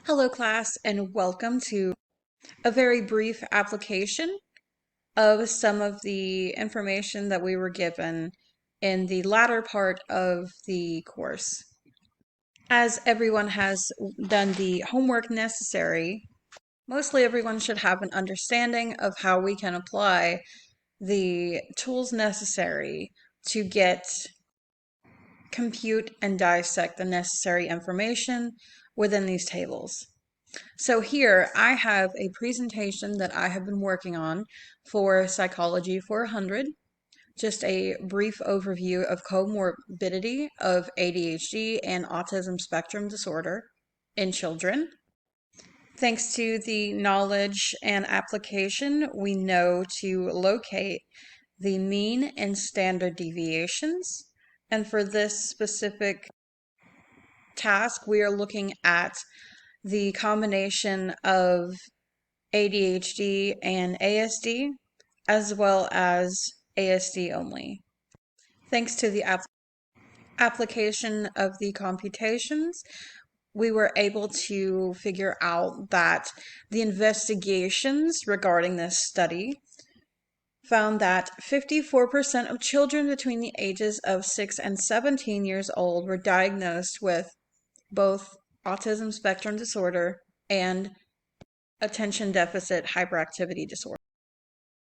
Hello, class, and welcome to a very brief application of some of the information that we were given in the latter part of the course. As everyone has done the homework necessary, mostly everyone should have an understanding of how we can apply the tools necessary to compute and dissect the necessary information within these tables. So here I have a presentation that I have been working on for Psychology 400, just a brief overview of comorbidity of ADHD and autism spectrum disorder in children. Thanks to the knowledge and application, we know to locate the mean and standard deviations. And for this specific task, we are looking at the combination of ADHD and ASD, as well as ASD only. Thanks to the application of the computations, we were able to figure out that the investigations regarding this study found that 54% of children between the ages of 6 and 17 years old were diagnosed with both autism spectrum disorder and attention deficit hyperactivity disorder.